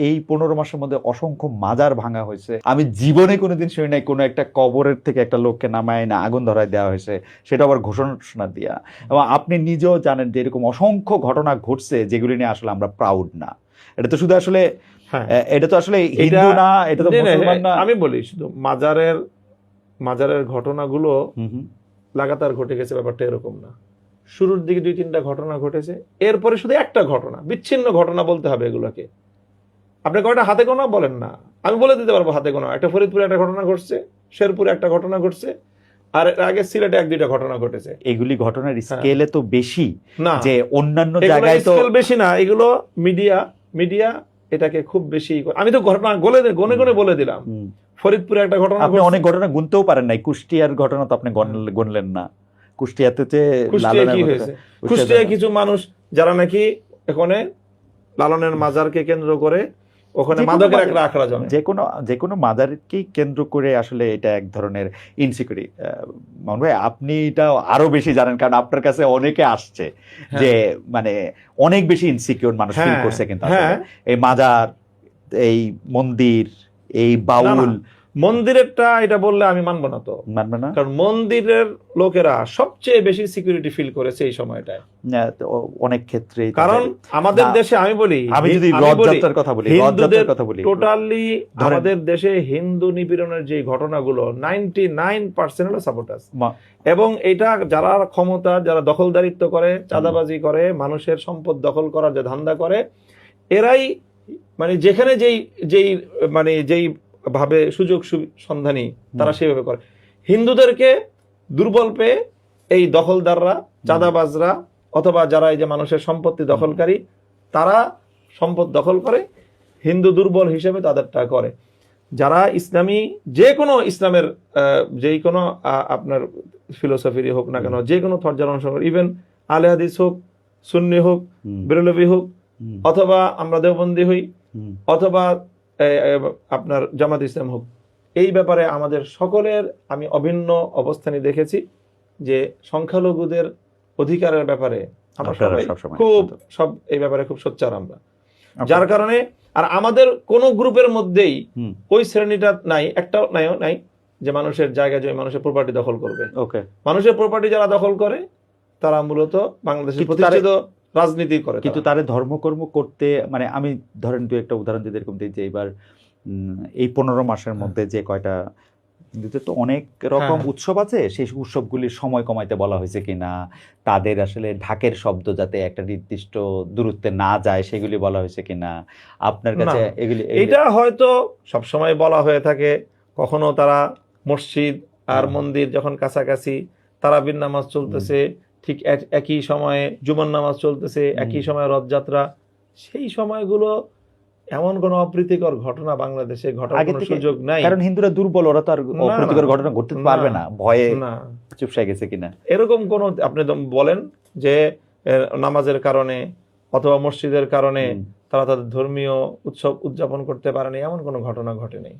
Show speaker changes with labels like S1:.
S1: এই 15 মাসের মধ্যে অসংখ্য মাজার ভাঙা হয়েছে। আমি জীবনে কোনোদিন শুনি নাই কোনো একটা কবরের থেকে একটা লোককে নামায় না আগুন ধরায় দেওয়া হয়েছে, সেটা আবার ঘোষণা দিয়া। এবং আপনি নিজেও জানেন যে এরকম অসংখ্য ঘটনা ঘটছে যেগুলি নিয়ে আসলে আমরা প্রাউড না। এটা তো শুধু আসলে এটা তো আসলে হিন্দু না, এটা তো মুসলমান না।
S2: আমি বলি শুধু মাজারের ঘটনাগুলো লাগাতার ঘটে গেছে, ব্যাপারটা এরকম না। শুরুর দিকে 2-3টা ঘটনা ঘটেছে, এরপরে শুধু একটা ঘটনা, বিচ্ছিন্ন ঘটনা বলতে হবে এগুলোকে। আপনি কয়টা হাতে গোনা বলেন না, আমি বলে দিতে পারবো হাতে গোনা। একটা ফরিদপুরে একটা ঘটনা ঘটছে, শেরপুরে একটা ঘটনা ঘটছে, আর আগে সিলেটে 1-2টা ঘটনা ঘটেছে।
S1: এগুলি ঘটনার স্কেলে তো বেশি
S2: না,
S1: যে অন্যান্য জায়গায় তো
S2: স্কেল বেশি না। এগুলো মিডিয়া এটাকে খুব বেশি, আমি তো ঘটনা গনে গনে বলে দিলাম। ফরিদপুরে একটা ঘটনা,
S1: আপনি অনেক ঘটনা গুনতেও পারেন নাই। কুষ্টিয়ার ঘটনা তো আপনি গুনলেন না। কুষ্টিয়াতে
S2: কুষ্টিয়ায় কিছু মানুষ যারা নাকি এখানে লালনের মাজারকে কেন্দ্র করে ওখানে মাদকের একটা আখড়া জমে।
S1: যে কোনো মাজারকেই কেন্দ্র করে আসলে এটা এক ধরনের ইনসিকিউরিটি। মামুন ভাই, আপনি এটা আরো বেশি জানেন, কারণ আপনার কাছে অনেকে আসছে যে মানে অনেক বেশি ইনসিকিউর মানুষ ফিল করছে। কিন্তু এই মাজার, এই মন্দির, এই বাউল
S2: মন্দিরেরটা এটা বললে আমি মানবো না। তো মানবে না, কারণ মন্দিরের লোকেরা সবচেয়ে বেশি সিকিউরিটি ফিল করেছে এই সময়টায়
S1: অনেক ক্ষেত্রে। কারণ আমাদের দেশে আমি যদি রথযাত্রার কথা বলি,
S2: টোটালি আমাদের দেশে হিন্দু নিপীড়নের যে ঘটনাগুলো 99% হলো সাবোটাজ। এবং এটা যারা ক্ষমতা, যারা দখলদারিত্ব করে, চাঁদাবাজি করে, মানুষের সম্পদ দখল করার যে ধান্দা করে, এরাই মানে যেখানে যেই ভাবে সুযোগ সন্ধানী তারা সেভাবে করে। হিন্দুদেরকে দুর্বল পেয়ে এই দখলদাররা, চাঁদাবাজরা, অথবা যারা এই যে মানুষের সম্পত্তি দখলকারী, তারা সম্পদ দখল করে, হিন্দু দুর্বল হিসেবে তাদেরটা করে। যারা ইসলামী, যে কোনো ইসলামের যেই কোনো আপনার ফিলোসফিরই হোক না কেন, যে কোনো থরজার অনুসরণ, ইভেন আলে হাদিস হোক, সুন্নি হোক, বেরলভি হোক, অথবা আমরা দেওবন্দি হই, অথবা আপনার জামাত ইসলাম হোক, এই ব্যাপারে আমাদের সকলের আমি অভিন্ন অবস্থানই দেখেছি যে সংখ্যালঘুদের অধিকারের ব্যাপারে আমরা সব এই ব্যাপারে খুব সোচ্চার আমরা। যার কারণে আর আমাদের কোন গ্রুপের মধ্যেই ওই শ্রেণীটা নাই, একটাও নাই যে মানুষের জায়গা জমি, মানুষের প্রপার্টি দখল করবে। মানুষের প্রপার্টি যারা দখল করে তারা মূলত বাংলাদেশের প্রতিষ্ঠিত রাজনীতি করে।
S1: কিন্তু তারে ধর্মকর্ম করতে, মানে আমি ধরেন দু একটা উদাহরণ দিতে এরকম দিই যে এবার এই 15 মাসের মধ্যে যে কয়টা হিন্দুদের তো অনেক রকম উৎসব আছে, সেই উৎসবগুলির সময় কমাইতে বলা হয়েছে কিনা, তাদের আসলে ঢাকের শব্দ যাতে একটা নির্দিষ্ট দূরত্বে না যায় সেগুলি বলা হয়েছে কিনা আপনার কাছে?
S2: এটা হয়তো সবসময় বলা হয়ে থাকে। কখনো তারা মসজিদ আর মন্দির যখন কাছাকাছি, তারাবির নামাজ চলতেছে, ঠিক একই সময়ে জুমার নামাজ চলতেছে, একই সময়ে রথযাত্রা, সেই সময়গুলো এমন কোন অপ্রীতিকর ঘটনা বাংলাদেশে ঘটার কোনো সুযোগ নাই।
S1: কারণ হিন্দুরা দুর্বল, ওরা তো আর অপ্রীতিকর ঘটনা ঘটতে পারবে না, ভয়ে চুপসায় গেছে কিনা।
S2: এরকম কোন আপনি বলেন যে নামাজের কারণে অথবা মসজিদের কারণে তারা তাদের ধর্মীয় উৎসব উদযাপন করতে পারেনি, এমন কোনো ঘটনা ঘটেনি।